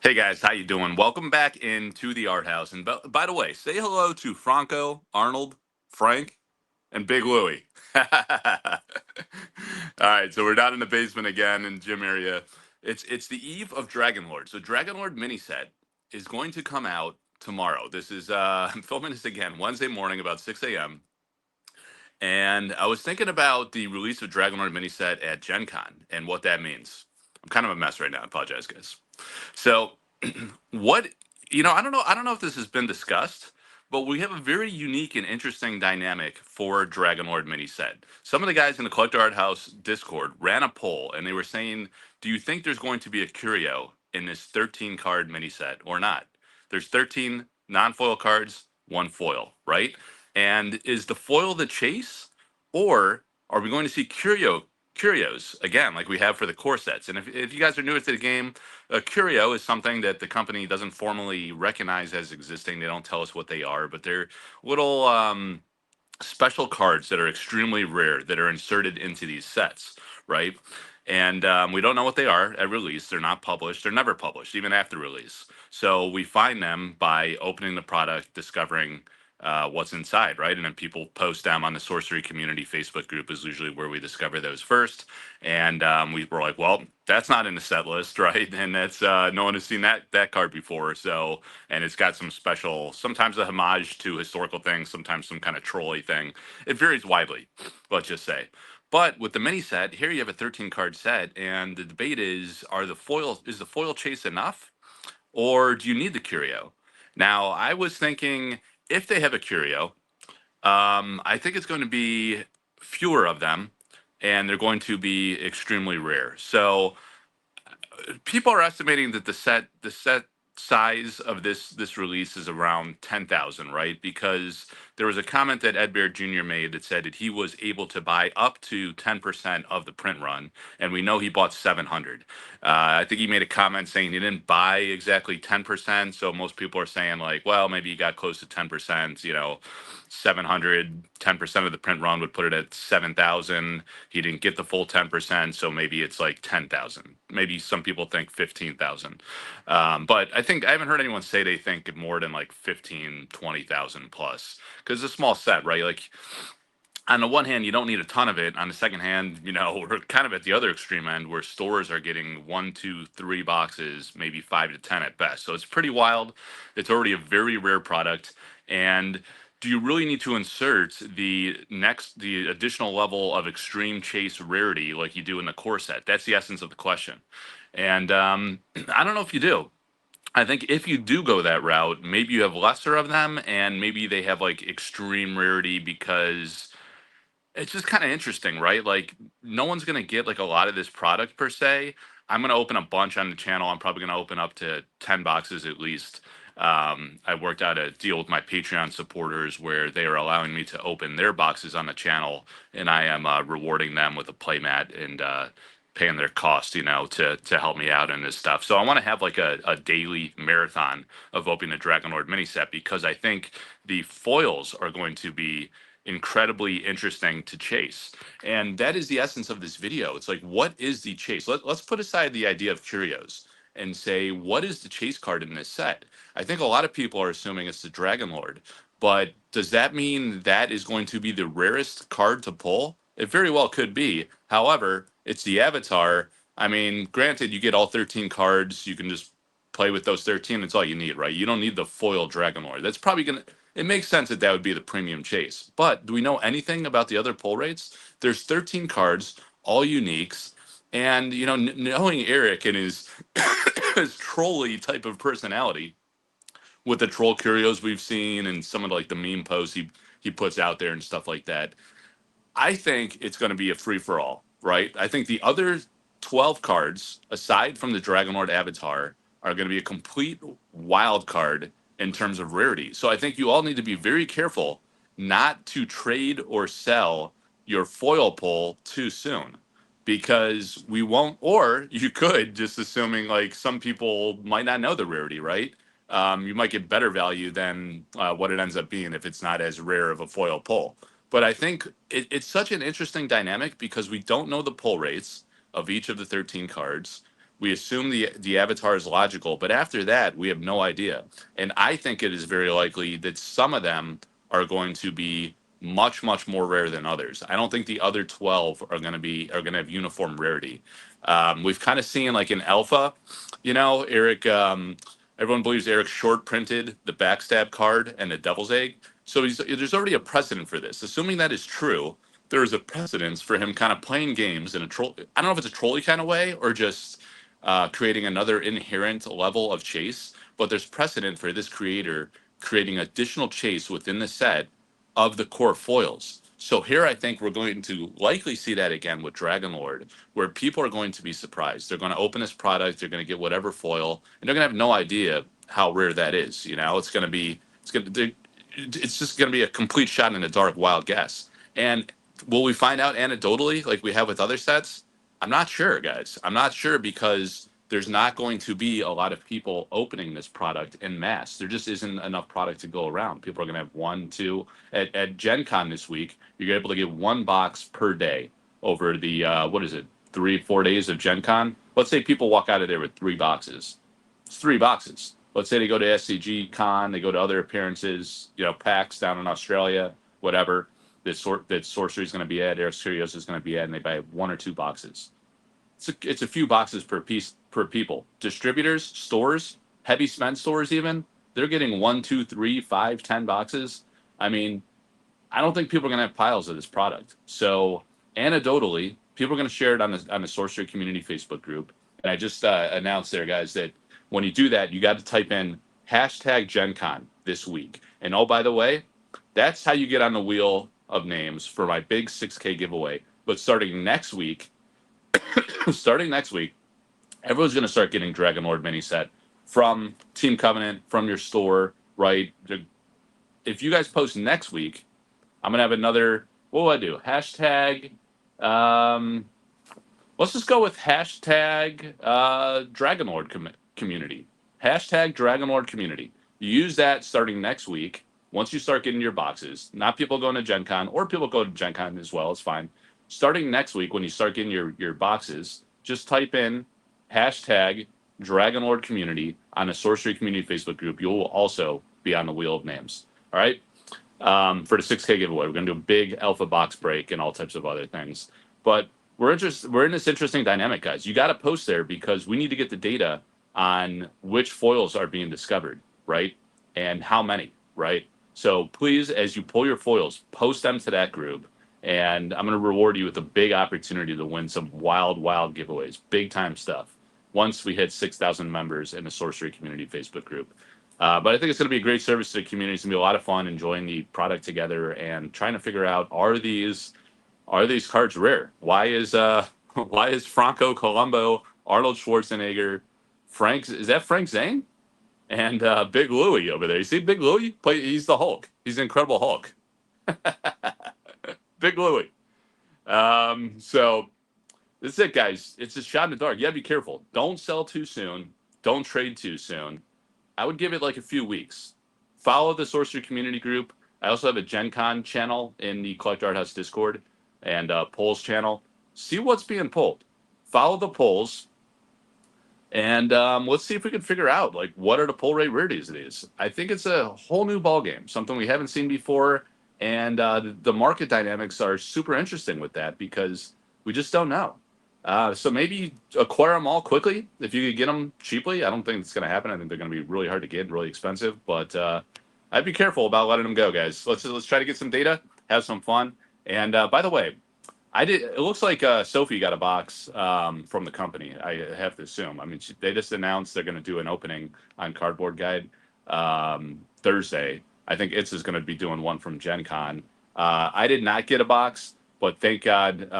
Hey guys, how you doing? Welcome back into the art house. And by the way, say hello to Franco, Arnold, Frank, and Big Louie. All right, so we're down in the basement again in gym area. It's the eve of Dragonlord. So Dragonlord Miniset is going to come out tomorrow. This is I'm filming this again Wednesday morning about 6 a.m. And I was thinking about the release of Dragonlord Miniset at Gen Con and what that means. I'm kind of a mess right now. I apologize, guys. So, what I don't know if this has been discussed, but we have a very unique and interesting dynamic for Dragonlord mini set. Some of the guys in the Collector Art House Discord ran a poll, and they were saying, "Do you think there's going to be a curio in this 13 card mini set or not?" There's 13 non-foil cards, one foil, right? And is the foil the chase, or are we going to see curios again, like we have for the core sets? And if you guys are newer to the game, a curio is something that the company doesn't formally recognize as existing. They don't tell us what they are, but they're little special cards that are extremely rare that are inserted into these sets, right? And we don't know what they are at release. They're not published. They're never published, even after release. So we find them by opening the product, discovering what's inside, right? And then people post them on the Sorcery community Facebook group is usually where we discover those first. And we were like, well, that's not in the set list, right? And that's no one has seen that card before. So, and it's got some special, sometimes a homage to historical things, sometimes some kind of trolly thing. It varies widely, let's just say. But with the mini set, here you have a 13 card set, and the debate is the foil chase enough, or do you need the curio? Now, I was thinking if they have a curio, I think it's going to be fewer of them, and they're going to be extremely rare. So people are estimating that the set size of this release is around 10,000, right? Because there was a comment that Ed Bear Jr. made that said that he was able to buy up to 10% of the print run, and we know he bought 700. I think he made a comment saying he didn't buy exactly 10%, so most people are saying like, well, maybe he got close to 10%, 700, 10% of the print run would put it at 7,000. He didn't get the full 10%, so maybe it's like 10,000. Maybe some people think 15,000. But I haven't heard anyone say they think more than like 15, 20,000 plus, because it's a small set, right? Like on the one hand, you don't need a ton of it. On the second hand, we're kind of at the other extreme end where stores are getting one, two, three boxes, maybe 5 to 10 at best. So it's pretty wild. It's already a very rare product. And do you really need to insert the additional level of extreme chase rarity like you do in the core set? That's the essence of the question. And I don't know if you do. I think if you do go that route, maybe you have lesser of them, and maybe they have like extreme rarity because it's just kind of interesting, right? Like no one's gonna get like a lot of this product per se. I'm gonna open a bunch on the channel. I'm probably gonna open up to 10 boxes at least. I worked out a deal with my Patreon supporters where they are allowing me to open their boxes on the channel, and I am rewarding them with a playmat and paying their cost, to help me out in this stuff. So I want to have like a daily marathon of opening the Dragonlord mini set because I think the foils are going to be incredibly interesting to chase. And that is the essence of this video. It's like, what is the chase? Let's put aside the idea of curios and say, what is the chase card in this set? I think a lot of people are assuming it's the Dragon Lord, but does that mean that is going to be the rarest card to pull? It very well could be. However, it's the Avatar. I mean, granted, you get all 13 cards. You can just play with those 13. That's all you need, right? You don't need the foil Dragon Lord. That's probably going to it makes sense that that would be the premium chase. But do we know anything about the other pull rates? There's 13 cards, all uniques. And, knowing Eric and his, his trolly type of personality with the troll curios we've seen and some of like the meme posts he puts out there and stuff like that, I think it's going to be a free for all, right? I think the other 12 cards, aside from the Dragonlord Avatar, are going to be a complete wild card in terms of rarity. So I think you all need to be very careful not to trade or sell your foil pull too soon because we won't, or you could, just assuming like some people might not know the rarity, right? You might get better value than what it ends up being if it's not as rare of a foil pull. But I think it's such an interesting dynamic because we don't know the pull rates of each of the 13 cards. We assume the avatar is logical, but after that, we have no idea. And I think it is very likely that some of them are going to be much more rare than others. I don't think the other 12 are going to have uniform rarity. We've kind of seen like in alpha, Eric. Everyone believes Eric short printed the backstab card and the devil's egg. So there's already a precedent for this. Assuming that is true, there is a precedence for him kind of playing games in a troll. I don't know if it's a trolley kind of way or just creating another inherent level of chase. But there's precedent for this creator creating additional chase within the set of the core foils. So here I think we're going to likely see that again with Dragonlord, where people are going to be surprised. They're going to open this product, they're going to get whatever foil, and they're going to have no idea how rare that is. It's just going to be a complete shot in the dark, wild guess. And will we find out anecdotally, like we have with other sets? I'm not sure, guys. I'm not sure because there's not going to be a lot of people opening this product in mass. There just isn't enough product to go around. People are going to have one, two. At Gen Con this week, you're able to get one box per day over the, what is it, 3-4 days of Gen Con. Let's say people walk out of there with 3 boxes. It's 3 boxes. Let's say they go to SCG Con, they go to other appearances, PAX down in Australia, whatever. That Sorcery is going to be at, Eric's Curios is going to be at, and they buy 1 or 2 boxes. It's a few boxes per piece per people. Distributors, stores, heavy spend stores, even they're getting 1, 2, 3, 5, 10 boxes. I mean, I don't think people are going to have piles of this product. So anecdotally, people are going to share it on the Sorcery Community Facebook group. And I just announced there, guys, that when you do that, you got to type in #GenCon this week. And oh, by the way, that's how you get on the wheel of names for my big 6K giveaway. But starting next week, everyone's going to start getting Dragonlord Miniset from Team Covenant, from your store, right? If you guys post next week, I'm going to have another, what will I do? Um, let's just go with Dragonlord community. #Dragonlord community. You use that starting next week. Once you start getting your boxes, not people going to Gen Con, or people go to Gen Con as well, it's fine. Starting next week, when you start getting your boxes, just type in #Dragonlord community on a Sorcery Community Facebook group. You will also be on the wheel of names. All right. For the 6K giveaway, we're going to do a big alpha box break and all types of other things. But we're in this interesting dynamic, guys. You got to post there because we need to get the data on which foils are being discovered, right? And how many, right? So please, as you pull your foils, post them to that group. And I'm going to reward you with a big opportunity to win some wild giveaways, big time stuff. Once we hit 6,000 members in the Sorcery Community Facebook group. But I think it's going to be a great service to the community. It's going to be a lot of fun enjoying the product together and trying to figure out, are these cards rare? Why is Franco Colombo, Arnold Schwarzenegger, is that Frank Zane? And Big Louie over there. You see Big Louie? He's the Hulk. He's the Incredible Hulk. Big Louie. So this is it, guys. It's a shot in the dark. You gotta be careful. Don't sell too soon. Don't trade too soon. I would give it like a few weeks. Follow the Sorcery Community group. I also have a Gen Con channel in the Collect Art House Discord and polls channel. See what's being pulled. Follow the polls. And let's see if we can figure out, like, what are the pull rate rarities of these. I think it's a whole new ball game, something we haven't seen before. And the market dynamics are super interesting with that because we just don't know. So maybe acquire them all quickly if you could get them cheaply. I don't think it's going to happen. I think they're going to be really hard to get, really expensive. But I'd be careful about letting them go, guys. Let's try to get some data, have some fun. And by the way, it looks like Sophie got a box from the company. I have to assume. I mean, they just announced they're going to do an opening on Cardboard Guide Thursday. I think Itz is going to be doing one from Gen Con. I did not get a box. But thank God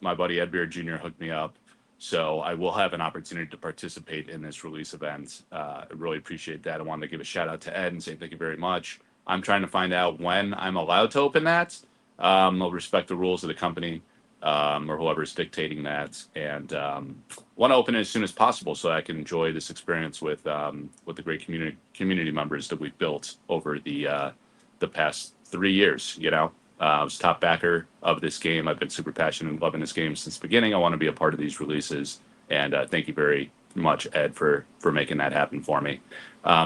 my buddy Ed Beard Jr. hooked me up. So I will have an opportunity to participate in this release event. I really appreciate that. I wanted to give a shout out to Ed and say thank you very much. I'm trying to find out when I'm allowed to open that. I'll respect the rules of the company or whoever's dictating that. And want to open it as soon as possible so I can enjoy this experience with the great community members that we've built over the past 3 years, I was top backer of this game. I've been super passionate and loving this game since the beginning. I want to be a part of these releases. And thank you very, much, Ed, for making that happen for me.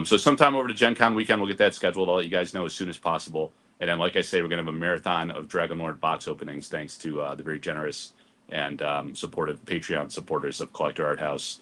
So sometime over to Gen Con weekend, we'll get that scheduled. I'll let you guys know as soon as possible. And then, like I say, we're going to have a marathon of Dragonlord box openings, thanks to the very generous and supportive Patreon supporters of Collector Art House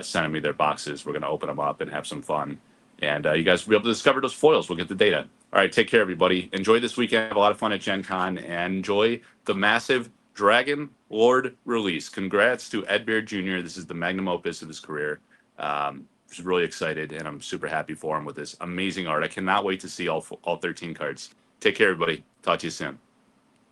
sending me their boxes. We're going to open them up and have some fun. And you guys will be able to discover those foils. We'll get the data. All right, take care, everybody. Enjoy this weekend. Have a lot of fun at Gen Con and enjoy the massive Dragon Lord release. Congrats to Ed Beard Jr. This is the magnum opus of his career. Just really excited, and I'm super happy for him with this amazing art. I cannot wait to see all 13 cards. Take care, everybody. Talk to you soon.